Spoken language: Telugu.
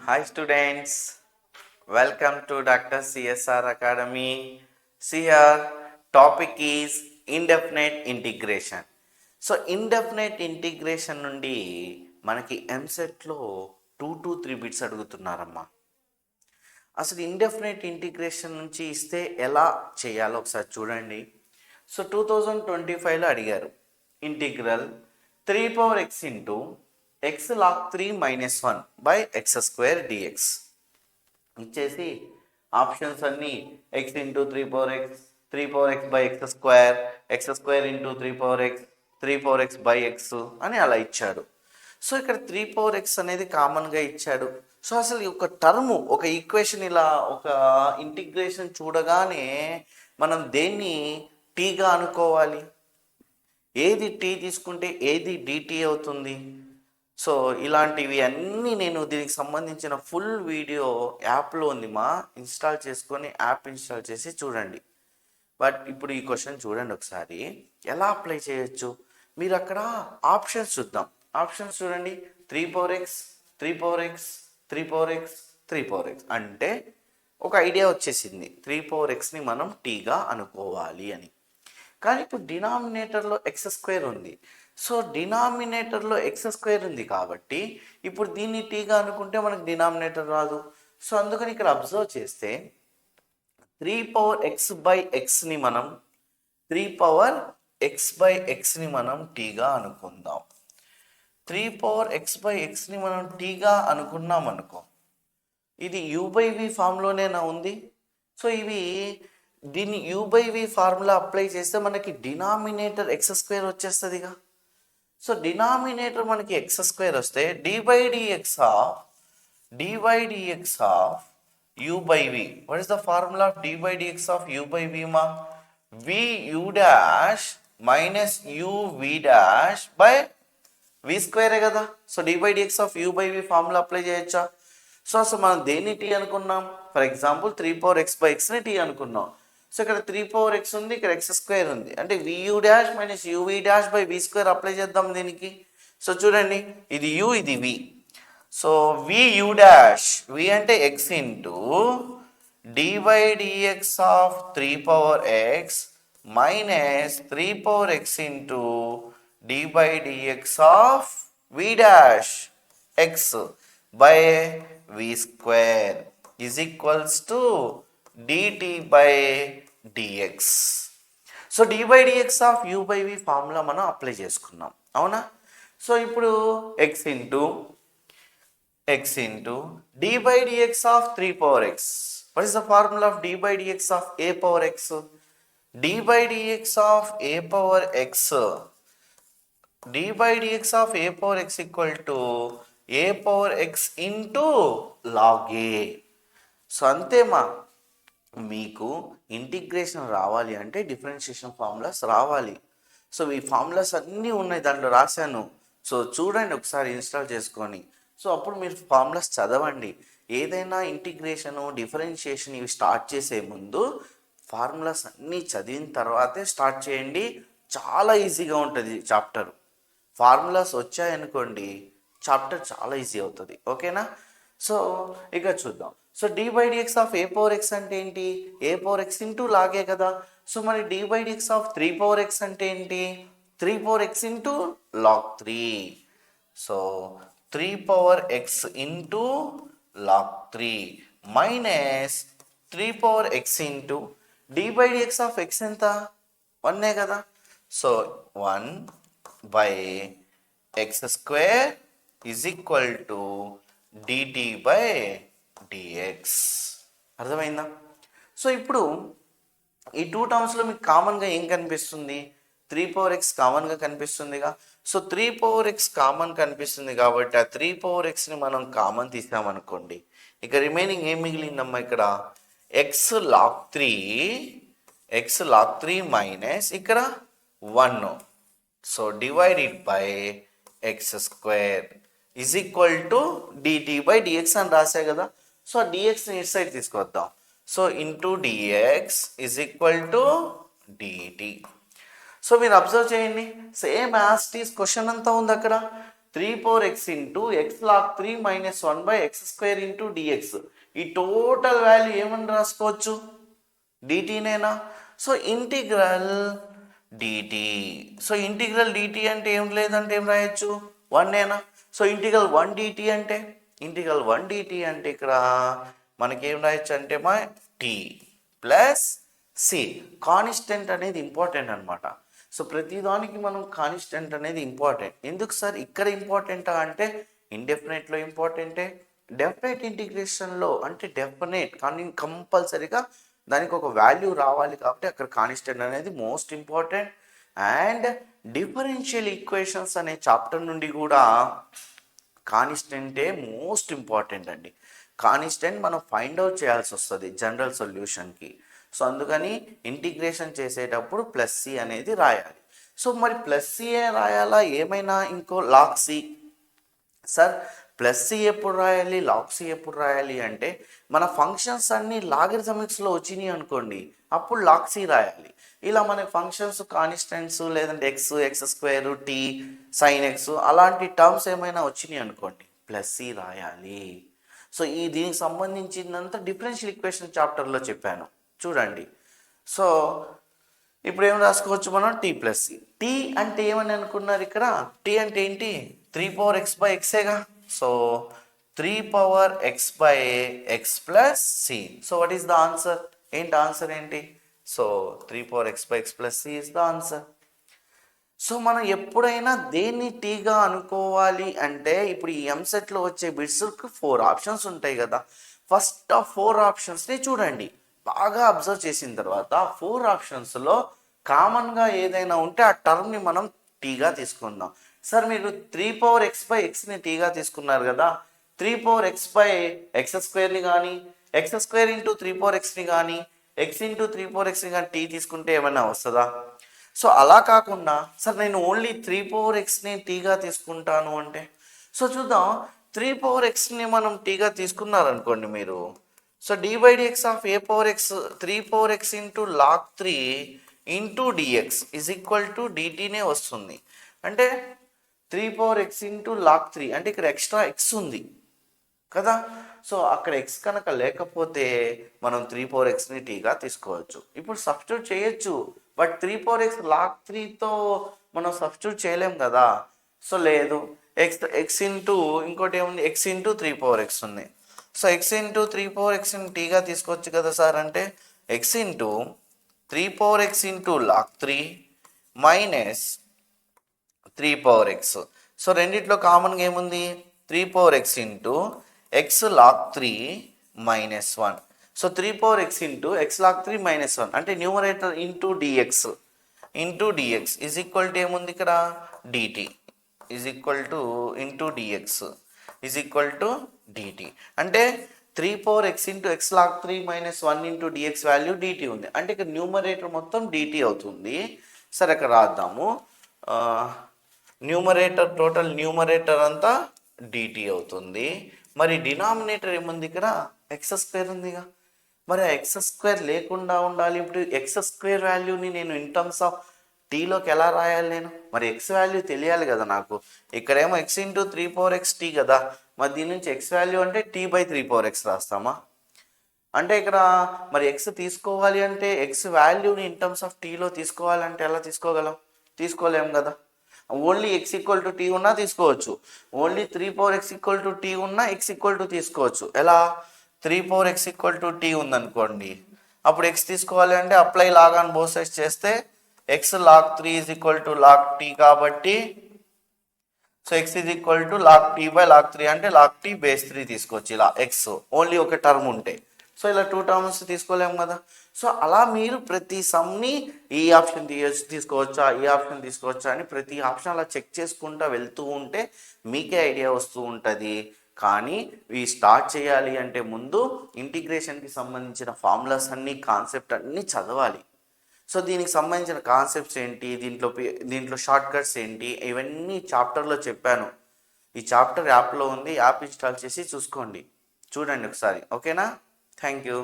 Hi students, welcome to Dr. CSR Academy. See here, topic is indefinite integration. So indefinite integration నుండి మనకి ఎంసెట్లో 2 to 3 బిట్స్ అడుగుతున్నారమ్మా. అసలు ఇండెఫినెట్ ఇంటిగ్రేషన్ నుంచి ఇస్తే ఎలా చేయాలో ఒకసారి చూడండి. సో 2025లో అడిగారు integral 3/x into x log 3 minus 1 by x square dx ఇచ్చేసి ఆప్షన్స్ అన్నీ x into 3/x by x square into 3/x by x అని అలా ఇచ్చాడు. సో ఇక్కడ 3/x అనేది కామన్గా ఇచ్చాడు. సో అసలు ఒక టర్ము ఒక ఈక్వేషన్ ఇలా ఒక ఇంటిగ్రేషన్ చూడగానే మనం దేన్ని టీగా అనుకోవాలి, ఏది టీ తీసుకుంటే ఏది డిటీ అవుతుంది. సో ఇలాంటివి అన్నీ నేను దీనికి సంబంధించిన ఫుల్ వీడియో యాప్లో ఉంది మా, ఇన్స్టాల్ చేసుకొని యాప్ ఇన్స్టాల్ చేసి చూడండి. బట్ ఇప్పుడు ఈ క్వశ్చన్ చూడండి ఒకసారి ఎలా అప్లై చేయొచ్చు. మీరు అక్కడ ఆప్షన్స్ చూద్దాం. ఆప్షన్స్ చూడండి, 3/x అంటే ఒక ఐడియా వచ్చేసింది, 3/xని మనం టీగా అనుకోవాలి అని. కానీ ఇప్పుడు డినామినేటర్లో ఎక్స్ స్క్వేర్ ఉంది. సో డినామినేటర్లో ఎక్స్ స్క్వేర్ ఉంది కాబట్టి ఇప్పుడు దీన్ని టీగా అనుకుంటే మనకు డినామినేటర్ రాదు. సో అందుకని ఇక్కడ అబ్జర్వ్ చేస్తే 3/x/xని మనం 3/x/xని మనం టీగా అనుకుందాం. 3/x/xని మనం టీగా అనుకున్నాం అనుకో, ఇది u/v ఫామ్లోనేనా ఉంది. సో ఇవి దీన్ని u/v ఫార్ములా అప్లై చేస్తే మనకి డినామినేటర్ ఎక్స్ స్క్వేర్ వచ్చేస్తుందిగా. సో డినామినేటర్ మనకి ఎక్స్ స్క్వేర్ వస్తే dy/dx of u/v. What is the formula of dy/dx of u/v మా? vu dash minus uv dash by v స్క్వేరే కదా. So dy/dx of u/v formula apply చేయొచ్చా? సో అసలు మనం దేన్ని టీ అనుకున్నాం? ఫర్ ఎగ్జాంపుల్ 3/x/xని టీ అనుకున్నాం. సో ఇక్కడ 3/x ఉంది, ఇక్కడ ఎక్స్ స్క్వేర్ ఉంది, అంటే vu dash minus uv dash by v square apply చేద్దాం దీనికి. సో చూడండి, ఇది u ఇది v. So vu dash, v అంటే x into dy/dx of 3/x minus 3/x into dy/dx of v dash x by v square is equals to dt/dx. So dy/dx of u/v formula మనం అప్లై చేసుకున్నాం, అవునా? సో ఇప్పుడు x into dy/dx of 3/x. What is the formula of dy/dx of a/x? dy/dx of a/x equal to a/x into log a. So అంతేమా, మీకు ఇంటిగ్రేషన్ రావాలి అంటే డిఫరెన్షియేషన్ ఫార్ములాస్ రావాలి. సో ఈ ఫార్ములాస్ అన్నీ ఉన్నాయి, దాంట్లో రాశాను. సో చూడండి ఒకసారి ఇన్స్టాల్ చేసుకొని. సో అప్పుడు మీరు ఫార్ములాస్ చదవండి. ఏదైనా ఇంటిగ్రేషను డిఫరెన్షియేషన్ ఇవి స్టార్ట్ చేసే ముందు ఫార్ములాస్ అన్నీ చదివిన తర్వాతే స్టార్ట్ చేయండి. చాలా ఈజీగా ఉంటుంది చాప్టర్. ఫార్ములాస్ వచ్చాయనుకోండి చాప్టర్ చాలా ఈజీ అవుతుంది, ఓకేనా? సో ఇక చూద్దాం. సో dy/dx ఆఫ్ a/x అంటే ఏంటి? a/x ఇంటూ లాగే కదా. సో మరి dy/dx ఆఫ్ 3/x అంటే ఏంటి? 3/x into log 3. So 3/x into log 3 minus 3/x into dy/dx of x ఎంత? 1 కదా. So 1/x square is equal to dt/dx. అర్థమైందా? సో ఇప్పుడు ఈ 2 టర్మ్స్లో మీకు కామన్గా ఏం కనిపిస్తుంది? 3/x కామన్గా కనిపిస్తుందిగా. సో 3/x కామన్ కనిపిస్తుంది కాబట్టి ఆ 3/xని మనం కామన్ తీసామనుకోండి, ఇక రిమైనింగ్ ఏం మిగిలిందమ్మా? ఇక్కడ x log 3 మైనస్ ఇక్కడ 1. So divided by x square is equal to dt/dx అని రాసే కదా. సో dxని ఇటు సైడ్ తీసుకొద్దాం. So into dx is equal to dt. So మీరు అబ్జర్వ్ చేయండి, సేమ్ యాజ్ టీస్ క్వశ్చన్ అంతా ఉంది అక్కడ. 3 power x ఇంటూ x log 3 minus 1 by x square into dx. ఈ టోటల్ వాల్యూ ఏమని రాసుకోవచ్చు, డిటీనేనా. So integral dt. So integral dt అంటే ఏం లేదంటే ఏం రాయొచ్చు, 1నేనా. సో ఇంటిగ్రల్ 1 డిటి అంటే ఇక్కడ మనకేం రాయొచ్చు అంటే మా టీ ప్లస్ సి. కాన్స్టెంట్ అనేది ఇంపార్టెంట్ అనమాట. సో ప్రతిదానికి మనం కాన్స్టెంట్ అనేది ఇంపార్టెంట్. ఎందుకు సార్ ఇక్కడ ఇంపార్టెంటా అంటే ఇండెఫినెట్లో ఇంపార్టెంటే, డెఫినెట్ ఇంటిగ్రేషన్లో అంటే డెఫినెట్ కానీ కంపల్సరీగా దానికి ఒక వాల్యూ రావాలి కాబట్టి అక్కడ కాన్స్టెంట్ అనేది most important. And differential equations అనే చాప్టర్ నుండి కూడా కాన్స్టెంటే మోస్ట్ ఇంపార్టెంట్ అండి. కాన్స్టెంట్ మనం ఫైండ్ అవుట్ చేయాల్సి వస్తుంది జనరల్ సొల్యూషన్కి. సో అందుకని ఇంటిగ్రేషన్ చేసేటప్పుడు ప్లస్ సి అనేది రాయాలి. సో మరి ప్లస్ సిఏ రాయాలా, ఏమైనా ఇంకో log C. Sir plus C ఎప్పుడు రాయాలి, లాగ్ సి ఎప్పుడు రాయాలి అంటే మన ఫంక్షన్స్ అన్నీ లాగరిథమిక్స్లో వచ్చినాయి అనుకోండి, అప్పుడు లాగ్ సి రాయాలి. ఇలా మన ఫంక్షన్స్ కాన్స్టెంట్స్ లేదంటే x square t sine x అలాంటి టర్మ్స్ ఏమైనా వచ్చినాయి అనుకోండి, ప్లస్ సి రాయాలి. సో దీనికి సంబంధించినంత డిఫరెన్షియల్ ఈక్వేషన్ చాప్టర్లో చెప్పాను చూడండి. సో ఇప్పుడు ఏం రాసుకోవచ్చు మనం, టీ ప్లస్ సి. టీ అంటే ఏమని అనుకున్నారు ఇక్కడ, టీ అంటే ఏంటి, 3 power x by xేగా. So 3 power x by x plus c. So what is the answer, answer ఏంటి, so 3 power x by x plus c is the answer. So మనం ఎప్పుడైనా దేన్ని టీగా అనుకోవాలి అంటే ఇప్పుడు ఈ ఎంసెట్లో వచ్చే బిట్స్కి 4 ఆప్షన్స్ ఉంటాయి కదా. ఫస్ట్ ఆ 4 ఆప్షన్స్ని చూడండి, బాగా అబ్జర్వ్ చేసిన తర్వాత 4 ఆప్షన్స్లో కామన్గా ఏదైనా ఉంటే ఆ టర్మ్ని మనం టీగా తీసుకుందాం. సార్ మీరు 3 power x by xని టీగా తీసుకున్నారు కదా, 3 power x by x స్క్వేర్ని కానీ x స్క్వేర్ ఇంటూ 3 power xని కానీ x ఇంటూ 3 power xని కానీ టీ తీసుకుంటే ఏమైనా వస్తుందా. సో అలా కాకుండా సార్ నేను ఓన్లీ 3 power xని టీగా తీసుకుంటాను అంటే, సో చూద్దాం. 3 power xని మనం టీగా తీసుకున్నారనుకోండి మీరు, so dy dx of a power x 3 power x into log 3 into dx is equal to dtనే వస్తుంది. అంటే 3 power x ఇంటూ log 3 అంటే ఇక్కడ ఎక్స్ట్రా x ఉంది కదా. సో అక్కడ x కనుక లేకపోతే మనం 3 power xని టీగా తీసుకోవచ్చు. ఇప్పుడు సబ్స్టిట్యూట్ చేయొచ్చు, బట్ 3 power x log 3తో మనం సబ్స్టిట్యూట్ చేయలేం కదా. సో లేదు, x ఇంటూ ఇంకోటి ఏముంది, x ఇంటూ 3 power x ఉంది. సో x ఇంటూ 3 power xని టీగా తీసుకోవచ్చు కదా సార్. అంటే x into 3 power x into log 3 minus 3 power x. So రెండిట్లో కామన్గా ఏముంది, 3 power x into x log 3 minus 1. So 3 power x into x log 3 minus 1 అంటే numerator into dx is equal to ఏముంది ఇక్కడ, dt is equal to into dx is equal to dt. అంటే 3 power x into x log 3 minus 1 into dx value dt ఉంది. అంటే ఇక్కడ న్యూమరేటర్ మొత్తం dt అవుతుంది. సరే అక్కడ రాద్దాము, న్యూమరేటర్ టోటల్ న్యూమరేటర్ అంతా dt అవుతుంది. మరి డినామినేటర్ ఏముంది ఇక్కడ, ఎక్స్ స్క్వేర్ ఉందిగా. మరి ఆ ఎక్స్ స్క్వేర్ లేకుండా ఉండాలి. ఇప్పుడు ఎక్స్ స్క్వేర్ వాల్యూని నేను ఇన్ టర్మ్స్ ఆఫ్ టీలోకి ఎలా రాయాలి నేను, మరి ఎక్స్ వాల్యూ తెలియాలి కదా నాకు. ఇక్కడేమో x into 3 power x t కదా, మరి దీని నుంచి ఎక్స్ వాల్యూ అంటే టీ బై 3 power x రాస్తామా. అంటే ఇక్కడ మరి ఎక్స్ తీసుకోవాలి అంటే ఎక్స్ వాల్యూని ఇన్ టర్మ్స్ ఆఫ్ టీలో తీసుకోవాలంటే ఎలా తీసుకోలేం కదా. Only x equal to t ఉన్నా తీసుకోవచ్చు, only 3 power x equal to t ఉన్నా x ఈక్వల్ టు తీసుకోవచ్చు. ఎలా, 3 power x equal to t ఉందనుకోండి, అప్పుడు x తీసుకోవాలి అంటే apply log on both sides చేస్తే x log 3 is equal to log t కాబట్టి, so x is equal to log t by log 3 అంటే log t బేస్ 3 తీసుకోవచ్చు. ఇలా x ఓన్లీ ఒక టర్మ్ ఉంటే, సో ఇలా 2 టర్మ్స్ తీసుకోలేము కదా. సో అలా మీరు ప్రతి సమ్ని ఈ ఆప్షన్ తీసుకోవచ్చా ఈ ఆప్షన్ తీసుకోవచ్చా అని ప్రతి ఆప్షన్ అలా చెక్ చేసుకుంటూ వెళ్తూ ఉంటే మీకే ఐడియా వస్తూ ఉంటుంది. కానీ ఇవి స్టార్ట్ చేయాలి అంటే ముందు ఇంటిగ్రేషన్కి సంబంధించిన ఫార్ములాస్ అన్నీ కాన్సెప్ట్ అన్నీ చదవాలి. సో దీనికి సంబంధించిన కాన్సెప్ట్స్ ఏంటి, దీంట్లో షార్ట్ కట్స్ ఏంటి, ఇవన్నీ చాప్టర్లో చెప్పాను. ఈ చాప్టర్ యాప్లో ఉంది, యాప్ ఇన్స్టాల్ చేసి చూడండి ఒకసారి. ఓకేనా, థ్యాంక్ యూ.